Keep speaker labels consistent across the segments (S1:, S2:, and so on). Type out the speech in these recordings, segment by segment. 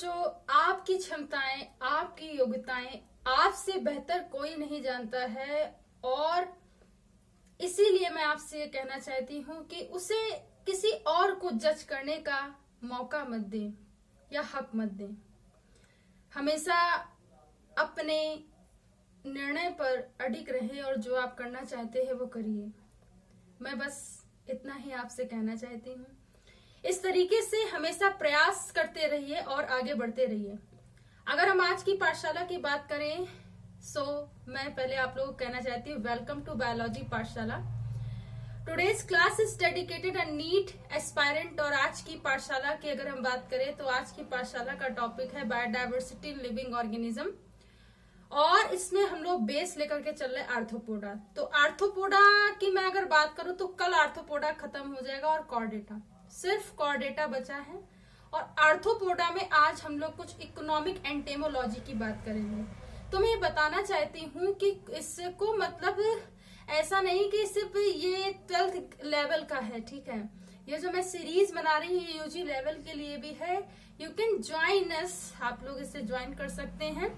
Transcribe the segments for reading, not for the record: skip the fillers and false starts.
S1: बच्चों, आपकी क्षमताएं, आपकी योग्यताएं आपसे बेहतर कोई नहीं जानता है। और इसीलिए मैं आपसे ये कहना चाहती हूँ कि उसे किसी और को जज करने का मौका मत दें या हक मत दें। हमेशा अपने निर्णय पर अडिग रहे और जो आप करना चाहते हैं वो करिए। मैं बस इतना ही आपसे कहना चाहती हूँ। इस तरीके से हमेशा प्रयास करते रहिए और आगे बढ़ते रहिए। अगर हम आज की पाठशाला की बात करें मैं पहले आप लोगों को कहना चाहती हूँ, वेलकम टू बायोलॉजी पाठशाला। Today's class is dedicated a NEET aspirant. और आज की पाठशाला की अगर हम बात करें तो आज की पाठशाला का टॉपिक है बायोडायवर्सिटी इन लिविंग ऑर्गेनिज्म। और इसमें हम लोग बेस लेकर के चल रहे आर्थ्रोपोडा। तो आर्थ्रोपोडा की मैं अगर बात करूं तो कल आर्थ्रोपोडा खत्म हो जाएगा और कॉर्डेटा, सिर्फ कॉर्डेटा बचा है। और आर्थ्रोपोडा में आज हम लोग कुछ इकोनॉमिक एंटेमोलॉजी की बात करेंगे। तो मैं ये बताना चाहती हूँ कि इसको मतलब ऐसा नहीं कि सिर्फ ये 12th लेवल का है, ठीक है। ये जो मैं सीरीज बना रही हूँ यूजी लेवल के लिए भी है। यू कैन ज्वाइन अस, आप लोग इसे ज्वाइन कर सकते हैं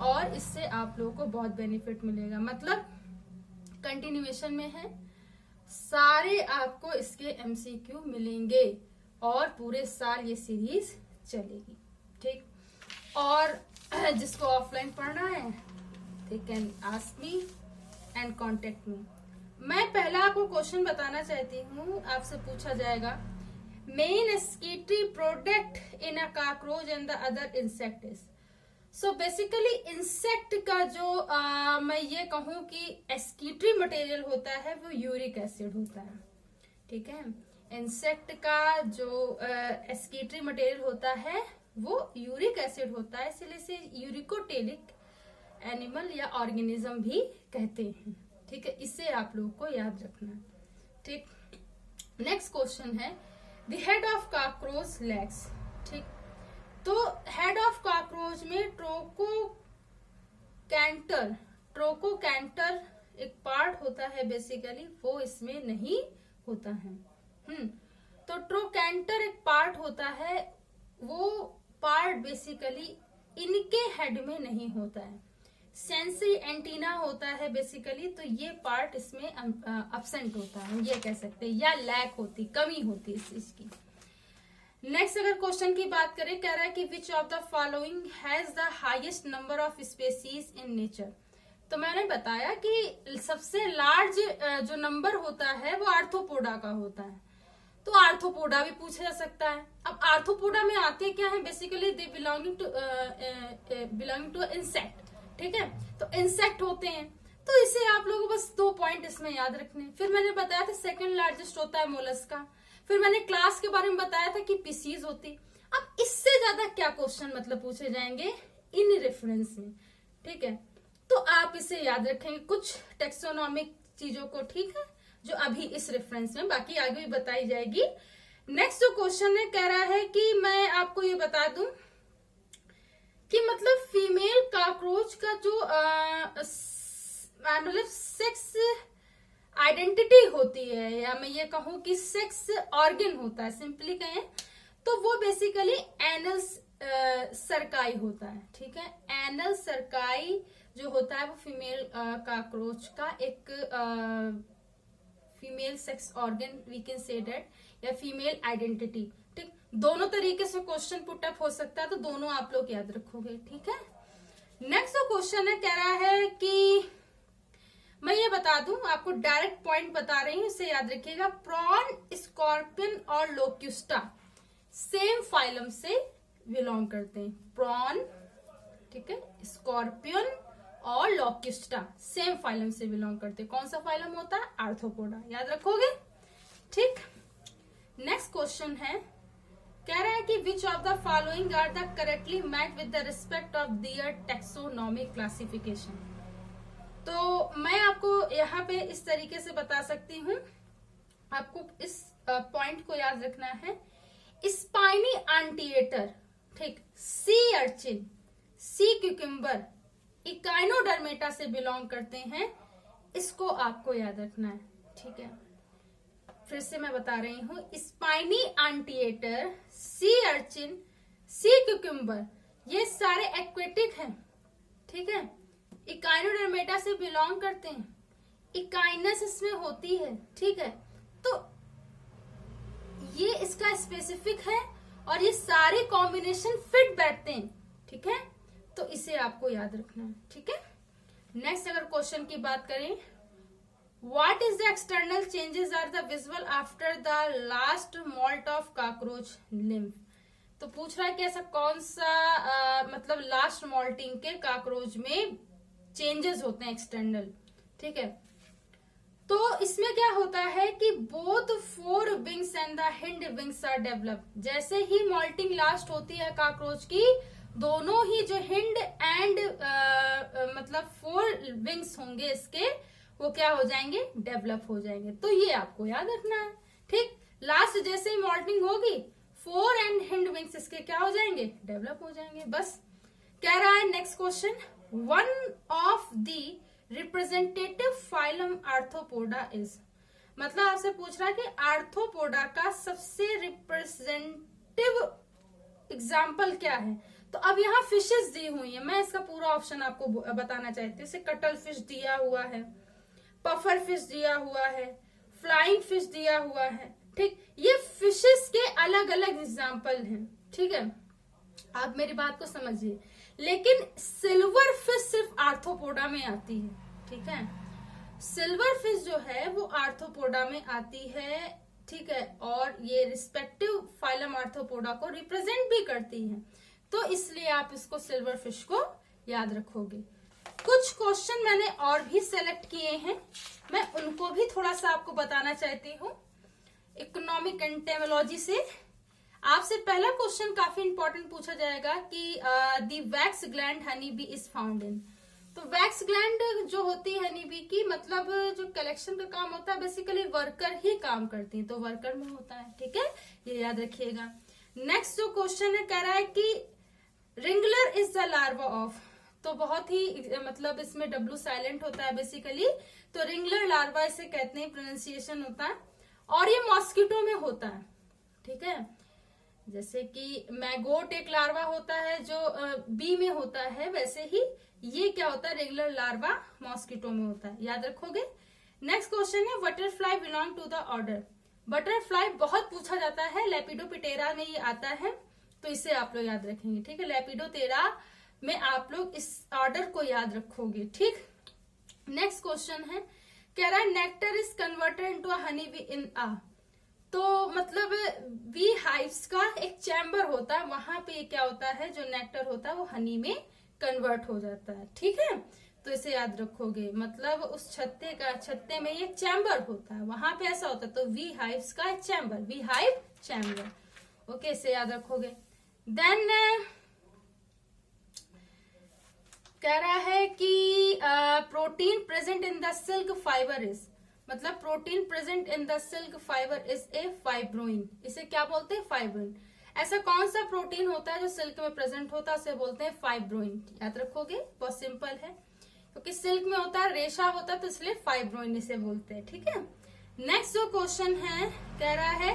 S1: और इससे आप लोगों को बहुत बेनिफिट मिलेगा। मतलब कंटिन्यूएशन में है, सारे आपको इसके एमसीक्यू मिलेंगे और पूरे साल ये सीरीज चलेगी, ठीक। और जिसको ऑफलाइन पढ़ना है they can ask me and contact me. मैं पहला आपको क्वेश्चन बताना चाहती हूँ, आपसे पूछा जाएगा main excretory product in a cockroach and the other insect is. So basically insect का जो मैं ये कहूँ कि एक्सक्रीटरी मटेरियल होता है वो यूरिक एसिड होता है, ठीक है। इंसेक्ट का जो एक्सक्रीटरी मटेरियल होता है वो यूरिक एसिड होता है, इसलिए इसे यूरिकोटेलिक एनिमल या ऑर्गेनिज्म भी कहते हैं, ठीक है। इसे आप लोगों को याद रखना है, ठीक। नेक्स्ट क्वेश्चन है the head of cockroach legs, ठीक। तो हेड ऑफ कॉकरोच में ट्रोकोकैंटर एक पार्ट होता है बेसिकली, वो इसमें नहीं होता है। तो ट्रोकैंटर एक पार्ट होता है, वो पार्ट बेसिकली इनके हेड में नहीं होता है। सेंसरी एंटीना होता है बेसिकली, तो ये पार्ट इसमें अब्सेंट होता है, ये कह सकते हैं, या लैक होती, कमी होती है इस चीज की। नेक्स्ट अगर क्वेश्चन की बात करें, कह रहा है कि which of the following has the highest number of species in nature. तो मैंने बताया कि सबसे लार्ज जो नंबर होता है वो आर्थ्रोपोडा का होता है। तो आर्थ्रोपोडा भी पूछा जा सकता है। अब आर्थ्रोपोडा में आते क्या है, basically they belonging to insect, ठीक है। तो इंसेक्ट होते हैं, तो इसे आप लोगों को बस 2 पॉइंट इसमें याद रखने। फिर मैंने बताया था सेकंड लार्जेस्ट होता है मोलस्का। फिर मैंने क्लास के बारे में बताया था कि पीसीज होती। अब इससे ज्यादा क्या क्वेश्चन मतलब पूछे जाएंगे इन रेफरेंस में, ठीक है। तो आप इसे याद रखेंगे कुछ टेक्सोनॉमिक चीजों को, ठीक है, जो अभी इस रेफरेंस में, बाकी आगे भी बताई जाएगी। नेक्स्ट जो क्वेश्चन है, कह रहा है कि मैं आपको ये बता दूं कि मतलब फीमेल कॉकरोच का जो मतलब सेक्स आइडेंटिटी होती है, या मैं ये कहूं कि सेक्स ऑर्गन होता है, सिंपली कहें तो वो बेसिकली एनल सर्काई होता है, ठीक है। एनल सर्काई जो होता है वो फीमेल कॉकरोच का एक female sex organ we can say that, या फीमेल आइडेंटिटी, ठीक। दोनों तरीके से क्वेश्चन पुट अप हो सकता है, तो दोनों आप लोग याद रखोगे, ठीक है। नेक्स्ट जो क्वेश्चन है, कह रहा है कि मैं ये बता दूं, आपको डायरेक्ट पॉइंट बता रही हूं, इसे याद रखिएगा। प्रॉन, स्कॉर्पियन और लोक्यूस्टा सेम फाइलम से बिलोंग करते हैं। प्रॉन, ठीक है, स्कॉर्पियन और लोक्यूस्टा सेम फाइलम से बिलोंग करते हैं। कौन सा फाइलम होता है? आर्थ्रोपोडा, याद रखोगे, ठीक। नेक्स्ट क्वेश्चन है, कह रहा है कि which of the following are the correctly match with the respect of their taxonomic classification. तो मैं आपको यहाँ पे इस तरीके से बता सकती हूँ, आपको इस पॉइंट को याद रखना है। स्पाइनी एंटीएटर, ठीक, सी अर्चिन, सी क्यूकम्बर, इकाइनोडर्मेटा से बिलोंग करते हैं, इसको आपको याद रखना है, ठीक है। फिर से मैं बता रही हूँ, स्पाइनी एंटीएटर, सी अर्चिन, सी क्यूकम्बर, ये सारे एक्वेटिक हैं, ठीक है। इकाइनोडर्मेटा से बिलोंग करते हैं, इकाइनस इसमें होती है, ठीक है। तो ये इसका स्पेसिफिक है और ये सारे कॉम्बिनेशन फिट बैठते हैं, ठीक है। तो इसे आपको याद रखना है, ठीक है। नेक्स्ट अगर क्वेश्चन की बात करें, what is the external changes are the visible after the last moult of cockroach lymph. तो पूछ रहा है कि ऐसा कौन सा मतलब लास्ट मॉल्टिंग के कॉकरोच में चेंजेस होते हैं एक्सटर्नल, ठीक है। तो इसमें क्या होता है कि both four wings and the hind wings are develop. जैसे ही मॉल्टिंग लास्ट होती है कॉकरोच की, दोनों ही जो हिंड एंड मतलब फोर विंग्स होंगे इसके, वो क्या हो जाएंगे, डेवलप हो जाएंगे। तो ये आपको याद रखना है, ठीक। लास्ट जैसे ही मॉल्टिंग होगी, फोर एंड हिंड विंग्स इसके क्या हो जाएंगे, डेवलप हो जाएंगे। बस कह रहा है next question, one of the representative phylum arthropoda is. मतलब आपसे पूछ रहा है कि आर्थ्रोपोडा का सबसे रिप्रेजेंटेटिव एग्जाम्पल क्या है। तो अब यहाँ फिशेस दी हुई है, मैं इसका पूरा ऑप्शन आपको बताना चाहती हूँ। जैसे कटल फिश दिया हुआ है, पफर फिश दिया हुआ है, फ्लाइंग फिश दिया हुआ है, ठीक। ये फिशेस के अलग अलग एग्जाम्पल हैं, ठीक है। आप मेरी बात को समझिए। लेकिन सिल्वर फिश सिर्फ आर्थ्रोपोडा में आती है, ठीक है। सिल्वर फिश जो है वो आर्थ्रोपोडा में आती है, ठीक है। और ये रिस्पेक्टिव फाइलम आर्थ्रोपोडा को रिप्रेजेंट भी करती है, तो इसलिए आप इसको सिल्वर फिश को याद रखोगे। कुछ क्वेश्चन मैंने और भी सेलेक्ट किए हैं, मैं उनको भी थोड़ा सा आपको बताना चाहती हूँ। इकोनॉमिक एंटेमोलॉजी से आपसे पहला क्वेश्चन काफी इंपॉर्टेंट पूछा जाएगा कि the wax gland honey bee is found in. तो वैक्स ग्लैंड जो होती है हनी बी की, मतलब जो कलेक्शन का काम होता है बेसिकली वर्कर ही काम करती है, तो वर्कर में होता है, ठीक है। ये याद रखिएगा। नेक्स्ट जो क्वेश्चन है कह रहा है कि रिंगलर इज द लार्वा ऑफ। तो बहुत ही मतलब इसमें डब्ल्यू साइलेंट होता है बेसिकली, तो रिंगलर लार्वा इसे कहते हैं, प्रोनाउंसिएशन होता है। और ये मॉस्किटो में होता है, ठीक है। जैसे कि मैगोट एक लार्वा होता है जो बी में होता है, वैसे ही ये क्या होता है, रेगुलर लार्वा मॉस्किटो में होता है, याद रखोगे। नेक्स्ट क्वेश्चन है, butterfly belong to the order. Butterfly बहुत पूछा जाता है, लेपिडोप्टेरा में ये आता है, तो इसे आप लोग याद रखेंगे, ठीक है। लेपिडोप्टेरा में आप लोग इस ऑर्डर को याद रखोगे, ठीक। नेक्स्ट क्वेश्चन है, कह रहा है nectar is converted into a honey bee in आ। तो मतलब बी हाइव्स का एक चैम्बर होता है, वहां पे क्या होता है, जो नेक्टर होता है वो हनी में कन्वर्ट हो जाता है, ठीक है। तो इसे याद रखोगे, मतलब उस छत्ते में एक चैम्बर होता है, वहां पे ऐसा होता है, तो वी हाइव्स का chamber, bee hive chamber, okay, इसे याद रखोगे। देन कह रहा है कि protein present in the silk fibre is, मतलब protein present in the silk fibre is a fibroin. इसे क्या बोलते हैं, फाइब्रोइन। ऐसा कौन सा प्रोटीन होता है जो सिल्क में प्रेजेंट होता है, उसे बोलते हैं फाइब्रोइन, याद रखोगे, बहुत सिंपल है। क्योंकि सिल्क में होता है, रेशा होता है, तो इसलिए फाइब्रोइन इसे बोलते हैं, ठीक है। नेक्स्ट जो क्वेश्चन है कह रहा है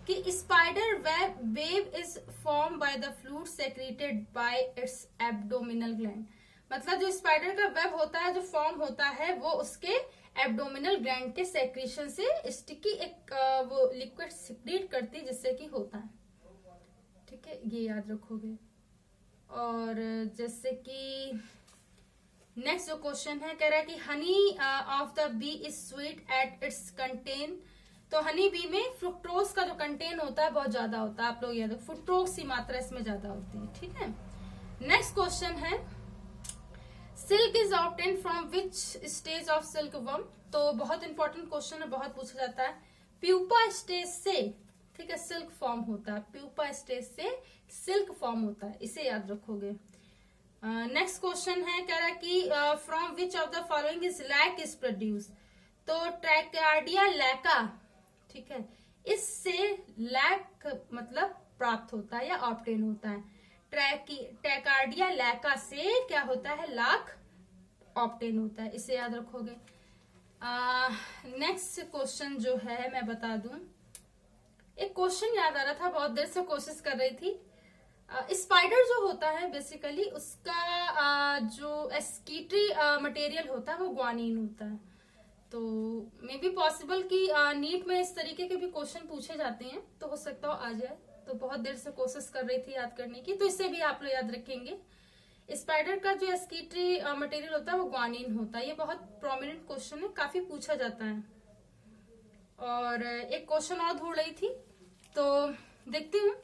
S1: कि spider web is form by the fluid secreted bye it's abdominal gland. मतलब जो स्पाइडर का वेब होता है, जो फॉर्म होता है, वो उसके एब्डोमिनल ग्लैंड के सेक्रेशन से स्टिकी एक वो लिक्विड सिक्रीट करती है, जिससे कि होता है, ठीक है, ये याद रखोगे। और जैसे कि नेक्स्ट जो क्वेश्चन है कह रहा है कि honey of the bee is sweet at its content. तो हनी बी में फ्रुक्टोज का जो कंटेन होता है बहुत ज्यादा होता है, आप लोग याद रखो, फ्रुक्टोज की मात्रा इसमें ज्यादा होती है, ठीक है। नेक्स्ट क्वेश्चन है, silk is obtain from which stage of silk worm. तो बहुत इंपॉर्टेंट क्वेश्चन है, बहुत पूछा जाता है। प्यूपा स्टेज से, ठीक है, सिल्क फॉर्म होता है, प्यूपा स्टेज से सिल्क फॉर्म होता है, इसे याद रखोगे। नेक्स्ट क्वेश्चन है कह रहा है कि from which of the following is lac is produce. तो ट्रैकार्डिया लैका, ठीक है, इससे लैक मतलब प्राप्त होता है या ऑब्टेन होता है। ट्रैकार्डिया लैका से क्या होता है, लाख ऑब्टेन होता है, इसे याद रखोगे। नेक्स्ट क्वेश्चन जो है मैं बता दूं, एक क्वेश्चन याद आ रहा था, बहुत देर से कोशिश कर रही थी, स्पाइडर जो होता है बेसिकली उसका जो एस्कीटरी मटेरियल होता है वो ग्वानिन होता है। तो मे बी पॉसिबल कि नीट में इस तरीके के भी क्वेश्चन पूछे जाते हैं, तो हो सकता हो आ जाए। तो बहुत देर से कोशिश कर रही थी याद करने की, तो इससे भी आप लोग याद रखेंगे। स्पाइडर का जो एस्कीटरी मटेरियल होता है वो ग्वानिन होता है। ये बहुत प्रोमिनेंट क्वेश्चन है, काफी पूछा जाता है। और एक क्वेश्चन और ढूंढ रही थी, तो देखती हूँ।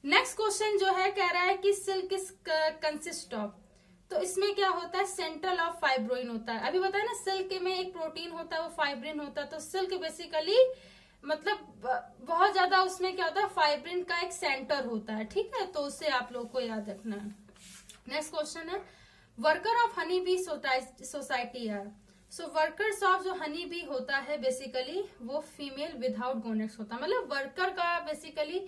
S1: नेक्स्ट क्वेश्चन जो है कह रहा है कि सिल्क इज कंसिस्ट ऑफ, तो इसमें क्या होता है, सेंट्रल ऑफ फाइब्रोइन होता है। अभी बताया ना, सिल्क में एक प्रोटीन होता है वो फाइब्रिन होता है। तो सिल्क बेसिकली मतलब बहुत ज्यादा उसमें क्या होता है, फाइब्रिन का एक सेंटर होता है, ठीक है। तो उससे आप लोग को याद रखना है। नेक्स्ट क्वेश्चन है, worker of honey bee society are. So workers of जो हनी बी होता है बेसिकली वो फीमेल विदाउट गोनेट्स होता है। मतलब वर्कर का बेसिकली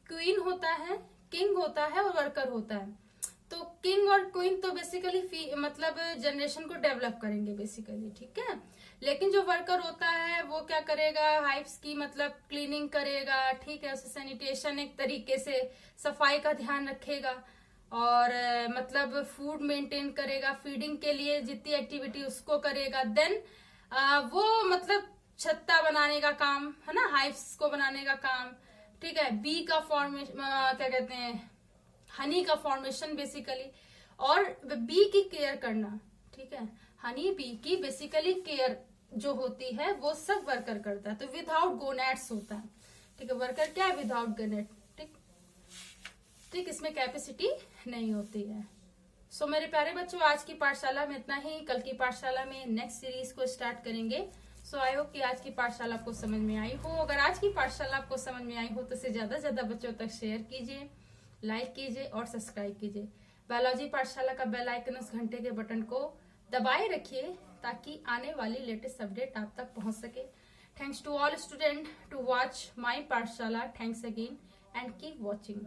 S1: क्वीन होता है, किंग होता है और वर्कर होता है। तो किंग और क्वीन तो बेसिकली मतलब जनरेशन को डेवलप करेंगे बेसिकली, ठीक है। लेकिन जो वर्कर होता है वो क्या करेगा, हाइव्स की मतलब क्लीनिंग करेगा, ठीक है। उसे सैनिटेशन एक तरीके से सफाई का ध्यान रखेगा और मतलब फूड मेंटेन करेगा, फीडिंग के लिए जितनी एक्टिविटी उसको करेगा। देन वो मतलब छत्ता बनाने का काम है ना, हाइव्स को बनाने का काम, ठीक है। बी का फॉर्मेशन क्या कहते हैं, हनी का फॉर्मेशन बेसिकली, और बी की केयर करना, ठीक है। हनी बी की बेसिकली केयर जो होती है वो सब वर्कर करता है। तो विदाउट गोनेट्स होता है, ठीक है। वर्कर क्या है, विदाउट गोनेट, ठीक। इसमें कैपेसिटी नहीं होती है। सो मेरे प्यारे बच्चों, आज की पाठशाला में इतना ही। कल की पाठशाला में नेक्स्ट सीरीज को स्टार्ट करेंगे। सो आई होप कि आज की पाठशाला आपको समझ में आई हो। अगर आज की पाठशाला आपको समझ में आई हो तो इसे ज्यादा से ज्यादा बच्चों तक शेयर कीजिए, लाइक कीजिए और सब्सक्राइब कीजिए। बायोलॉजी पाठशाला का बेल आइकन, उस घंटे के बटन को दबाए रखिए ताकि आने वाली लेटेस्ट अपडेट आप तक पहुंच सके। Thanks to all student to watch my Pathshala. Thanks again and keep watching.